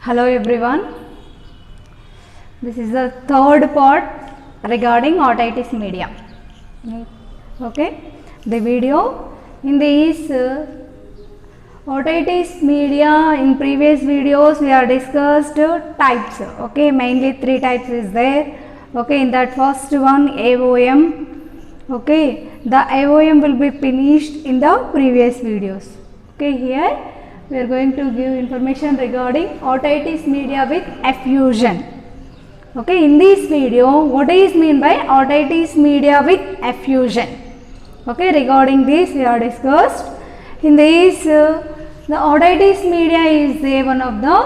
Hello everyone, this is the third part regarding otitis media. Okay, the video in this otitis media, in previous videos we have discussed types. Okay, mainly three types is there. Okay, in that first one AOM. Okay, the AOM will be finished in the previous videos. Okay, here we are going to give information regarding otitis media with effusion. Okay, in this video, what is mean by otitis media with effusion? Okay, regarding this we have discussed. In this, the otitis media is one of the,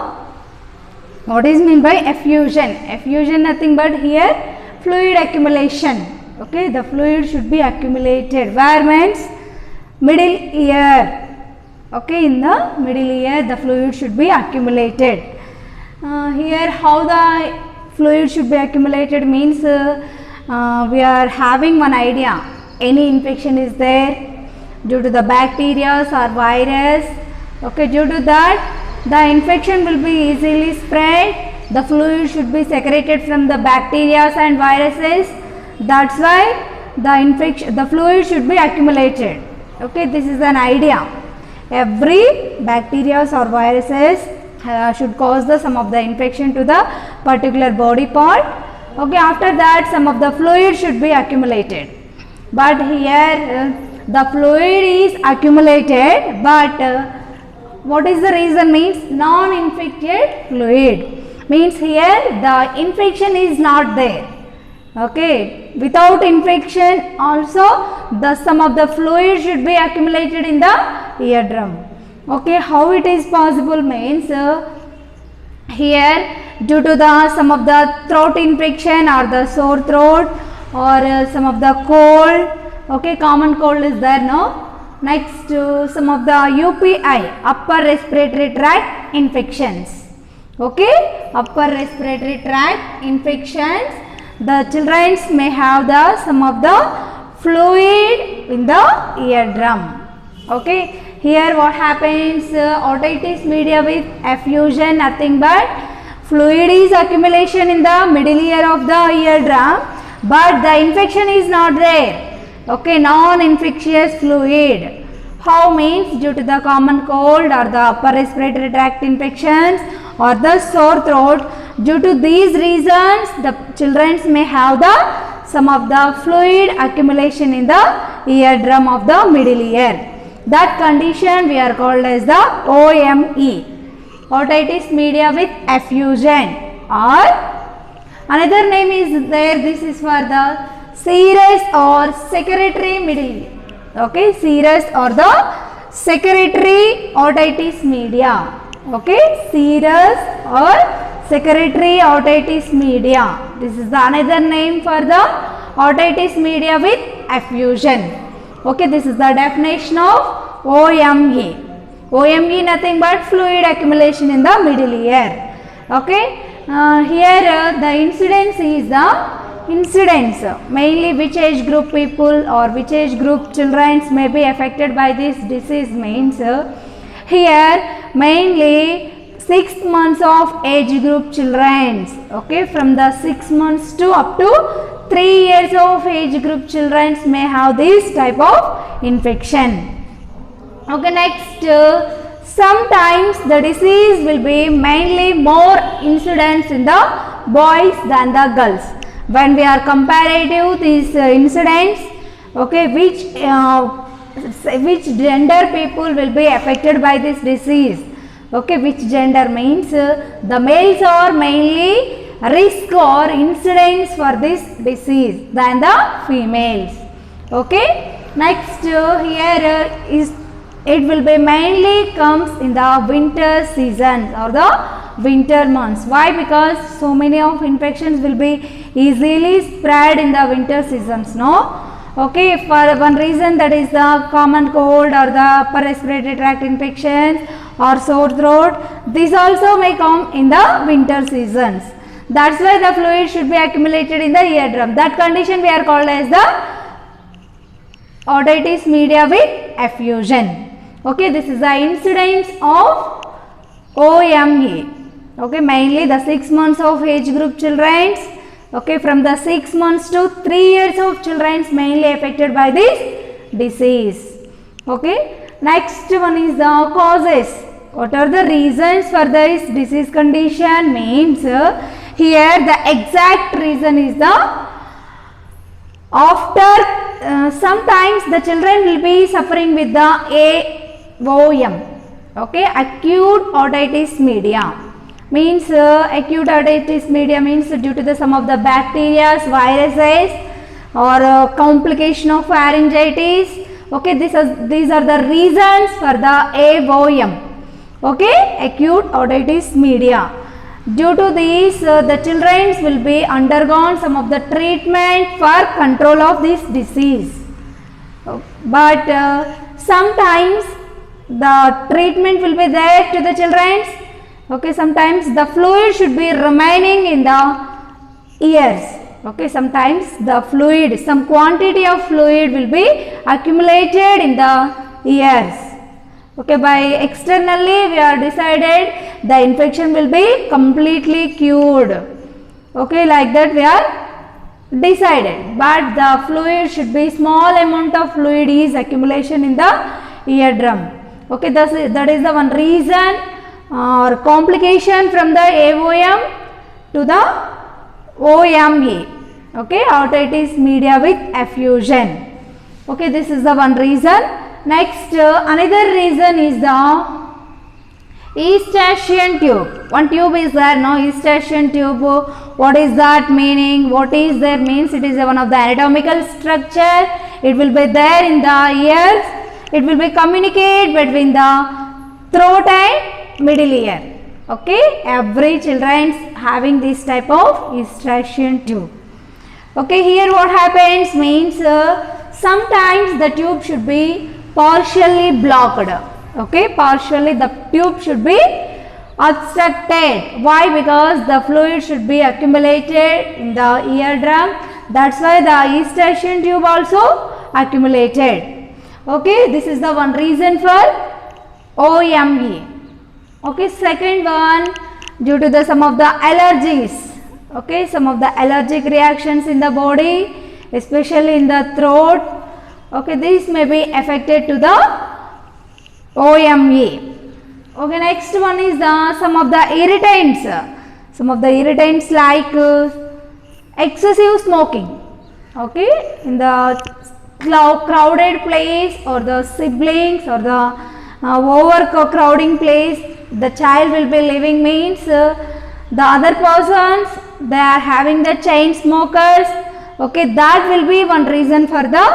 what is mean by effusion? Effusion nothing but here fluid accumulation. Okay, the fluid should be accumulated. Where means middle ear. Okay, in the middle ear the fluid should be accumulated. Here how the fluid should be accumulated means we are having one idea. Any infection is there due to the bacteria or virus. Okay, due to that the infection will be easily spread. The fluid should be secreted from the bacteria and viruses. That's why the fluid should be accumulated. Okay, this is an idea. Every bacteria or viruses should cause some of the infection to the particular body part. Okay, after that some of the fluid should be accumulated. But here the fluid is accumulated, but what is the reason means non-infected fluid. Means here the infection is not there. Okay, without infection also some of the fluid should be accumulated in the eardrum. Okay, how it is possible means here due to some of the throat infection or the sore throat or some of the cold. Okay, common cold is there, no? Next some of the UPI, upper respiratory tract infections. Okay, upper respiratory tract infections. The children may have some of the fluid in the eardrum. Okay, here what happens, otitis media with effusion nothing but fluid is accumulation in the middle ear of the eardrum, but the infection is not there. Okay, non-infectious fluid. How means due to the common cold or the upper respiratory tract infections or the sore throat. Due to these reasons, the children may have some of the fluid accumulation in the eardrum of the middle ear. That condition we are called as the OME, otitis media with effusion, or another name is there. This is for the serous or secretory middle ear. Okay, serous or the secretory otitis media. Okay, serous or secretory otitis media. This is the another name for the otitis media with effusion. Okay, this is the definition of OME. OME nothing but fluid accumulation in the middle ear. Okay, here the incidence is the incidence, mainly which age group people or which age group children may be affected by this disease means here mainly 6 months of age group children. Okay, from the 6 months to up to 3 years of age group children may have this type of infection. Okay, next sometimes the disease will be mainly more incidence in the boys than the girls. When we are comparative these incidents, okay, which gender people will be affected by this disease. Okay, which gender means the males are mainly risk or incidence for this disease than the females. Okay, next here is it will be mainly comes in the winter season or the winter months. Why? Because so many of infections will be easily spread in the winter seasons, no? Okay, for one reason, that is the common cold or the upper respiratory tract infections or sore throat. These also may come in the winter seasons. That's why the fluid should be accumulated in the eardrum. That condition we are called as the otitis media with effusion. Okay, this is the incidence of OME. Okay, mainly the 6 months of age group children. Okay, from the 6 months to 3 years of children mainly affected by this disease. Okay, next one is the causes. What are the reasons for this disease condition? Means here the exact reason is the after sometimes the children will be suffering with the AOM. Okay, acute otitis media. Means acute otitis media means due to the some of the bacteria, viruses, or complication of pharyngitis. Okay, these are the reasons for the AOM. Okay, acute otitis media. Due to these, the children will be undergone some of the treatment for control of this disease. But sometimes the treatment will be there to the children. Okay, sometimes the fluid should be remaining in the ears. Okay, sometimes the fluid, some quantity of fluid will be accumulated in the ears. Okay, by externally we are decided the infection will be completely cured. Okay, like that we are decided, but the fluid should be small amount of fluid is accumulation in the eardrum. Okay, that is the one reason or complication from the AOM to the OME. Okay, otitis media with effusion. Okay, this is the one reason. Next, another reason is the Eustachian tube. One tube is there, no? Eustachian tube. What is that meaning? What is there means? It is one of the anatomical structure. It will be there in the ears. It will be communicate between the throat and middle ear. Okay, every children having this type of Eustachian tube. Okay, here what happens means sometimes the tube should be partially blocked. Okay, partially the tube should be obstructed. Why? Because the fluid should be accumulated in the eardrum. That's why the Eustachian tube also accumulated. Okay, this is the one reason for OME. Okay, second one, due to the some of the allergies. Okay, some of the allergic reactions in the body, especially in the throat. Okay, these may be affected to the OME. Okay, next one is the some of the irritants. Some of the irritants like excessive smoking. Okay, in the crowded place or the siblings or the overcrowding place the child will be living means the other persons they are having the chain smokers. Okay, that will be one reason for the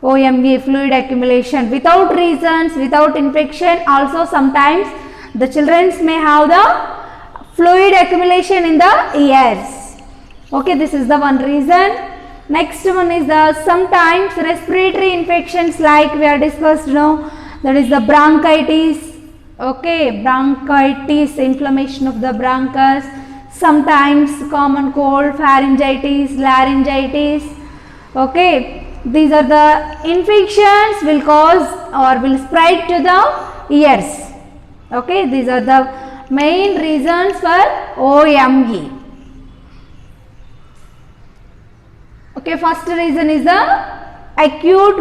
OME, fluid accumulation. Without reasons, without infection, also sometimes the children may have the fluid accumulation in the ears. Okay, this is the one reason. Next one is the sometimes respiratory infections like we are discussed now, that is the bronchitis. Okay, bronchitis, inflammation of the bronchus, sometimes common cold, pharyngitis, laryngitis. Okay, these are the infections will cause or will spread to the ears. Okay, these are the main reasons for OME. Okay, first reason is the acute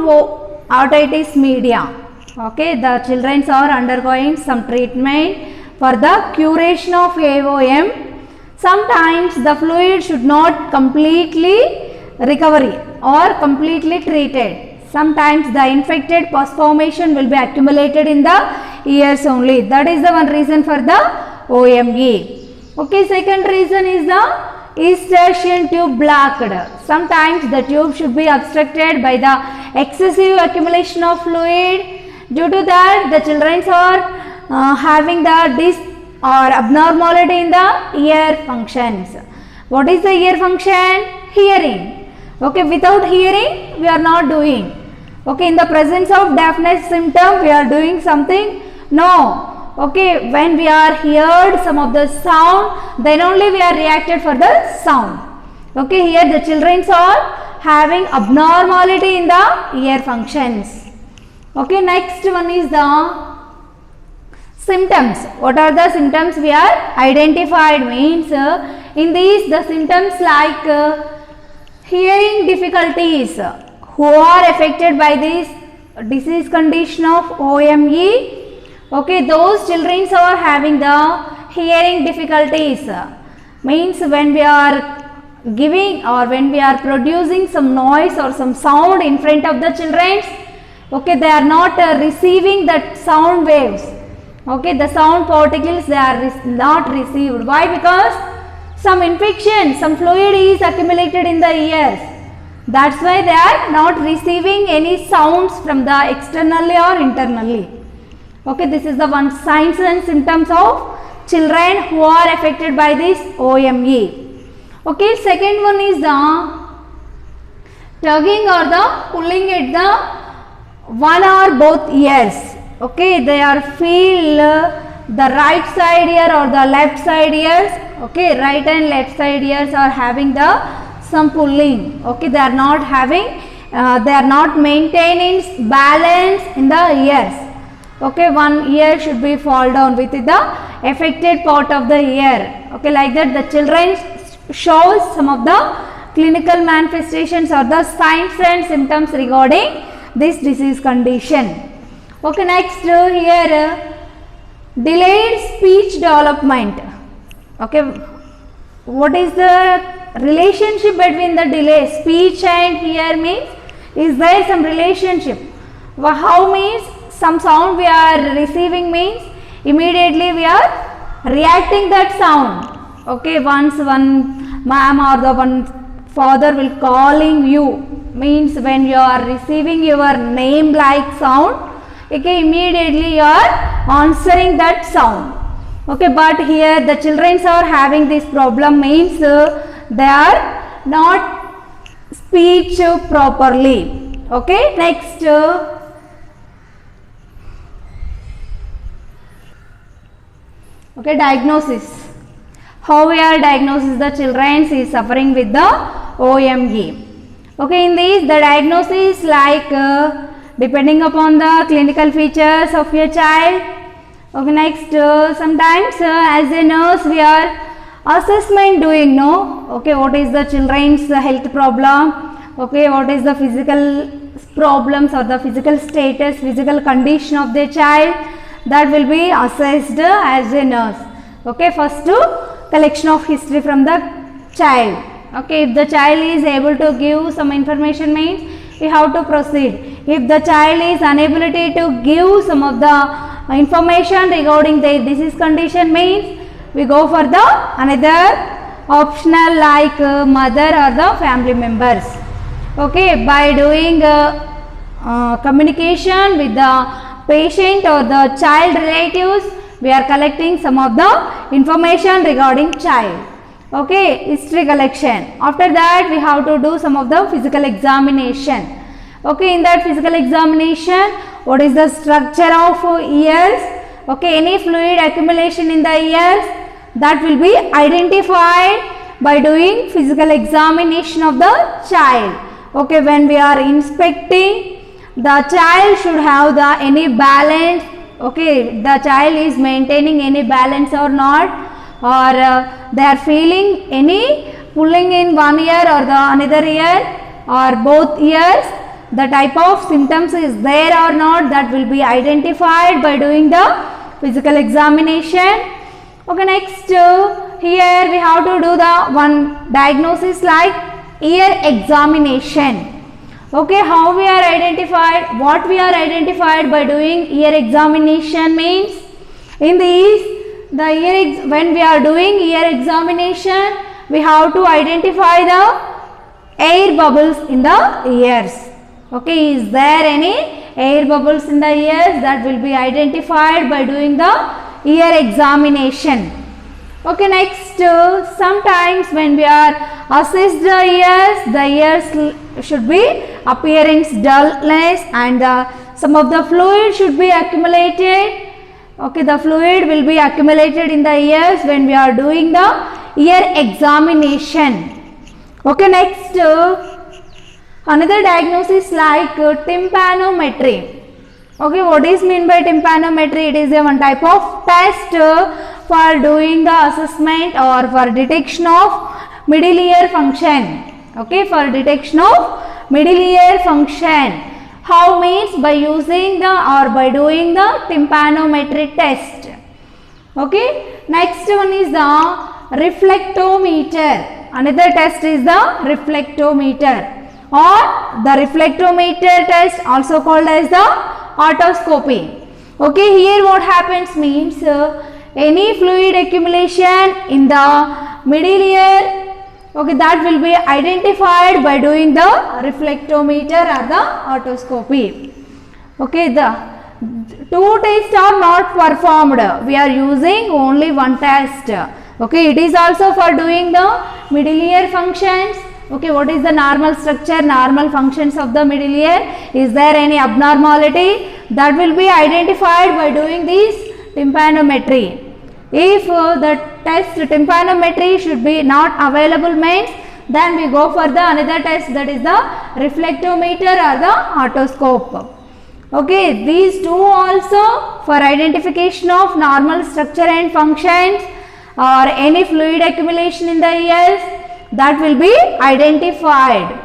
otitis media. Okay, the children are undergoing some treatment for the curation of AOM. Sometimes the fluid should not completely recovery or completely treated. Sometimes the infected pus formation will be accumulated in the ears only. That is the one reason for the OME. Okay, second reason is the Eustachian tube blocked. Sometimes the tube should be obstructed by the excessive accumulation of fluid. Due to that, the children are having the or abnormality in the ear functions. What is the ear function? Hearing. Okay, without hearing, we are not doing. Okay, in the presence of deafness symptom, we are doing something? No. Okay, when we are heard some of the sound, then only we are reacted for the sound. Okay, here the children are having abnormality in the ear functions. Okay, next one is the symptoms. What are the symptoms we are identified means in these the symptoms like hearing difficulties. Who are affected by this disease condition of OME? Okay, those children are having the hearing difficulties. Means when we are giving or when we are producing some noise or some sound in front of the children, okay, they are not receiving that sound waves. Okay, the sound particles they are not received. Why? Because some infection, some fluid is accumulated in the ears. That's why they are not receiving any sounds from the externally or internally. Okay, this is the one signs and symptoms of children who are affected by this OME. Okay, second one is the tugging or the pulling at the one or both ears. Okay, they are feel the right side ear or the left side ears. Okay, right and left side ears are having the some pulling. Okay, they are not having they are not maintaining balance in the ears. Okay, one ear should be fall down with the affected part of the ear. Okay, like that the children shows some of the clinical manifestations or the signs and symptoms regarding this disease condition. Okay, next here delayed speech development. Okay, what is the relationship between the delay speech and hear means? Is there some relationship? How means some sound we are receiving means immediately we are reacting that sound. Okay, once one ma'am or the one father will calling you means when you are receiving your name like sound, okay, immediately you are answering that sound. Okay, but here the children are having this problem means they are not speech properly. Okay, next okay, diagnosis. How we are diagnosis the children is suffering with the OME. Okay, in this the diagnosis like depending upon the clinical features of your child. Okay, next sometimes as a nurse we are assessment doing, no? Okay, what is the children's health problem? Okay, what is the physical problems or the physical status, physical condition of the child, that will be assessed as a nurse. Okay, first collection of history from the child. Okay, if the child is able to give some information means we have to proceed. If the child is unable to give some of the information regarding their disease condition means we go for the another optional like mother or the family members. Okay, by doing communication with the patient or the child relatives, we are collecting some of the information regarding child. Okay, history collection. After that we have to do some of the physical examination. Okay, in that physical examination, what is the structure of ears? Okay, any fluid accumulation in the ears, that will be identified by doing physical examination of the child. Okay, when we are inspecting, the child should have the any balance. Okay, the child is maintaining any balance or not, or they are feeling any pulling in one ear or the another ear or both ears. The type of symptoms is there or not, that will be identified by doing the physical examination. Okay, next here we have to do the one diagnosis like ear examination. Okay, how we are identified, what we are identified by doing ear examination means in these the ear when we are doing ear examination we have to identify the air bubbles in the ears. Okay, is there any air bubbles in the ears, that will be identified by doing the ear examination. Okay, next sometimes when we are assess the ears should be appearance dullness and some of the fluid should be accumulated. Okay, the fluid will be accumulated in the ears when we are doing the ear examination. Okay, next another diagnosis like tympanometry. Okay, what is mean by tympanometry? It is a one type of test for doing the assessment or for detection of middle ear function. Okay, for detection of middle ear function. How means by using the or by doing the tympanometry test. Okay, next one is the reflectometer. Another test is the reflectometer or the reflectometer test, also called as the otoscopy. Okay, here what happens means any fluid accumulation in the middle ear, okay, that will be identified by doing the reflectometer or the otoscopy. Okay, the two tests are not performed. We are using only one test. Okay, it is also for doing the middle ear functions. Okay, what is the normal structure, normal functions of the middle ear? Is there any abnormality? That will be identified by doing this tympanometry. If the test tympanometry should be not available means, then we go for the another test, that is the reflectometer or the otoscope. Okay, these two also for identification of normal structure and functions or any fluid accumulation in the ears, that will be identified.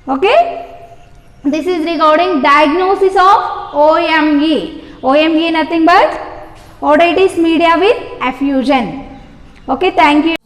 Okay, this is regarding diagnosis of OME. OME nothing but otitis media with effusion. Okay, thank you.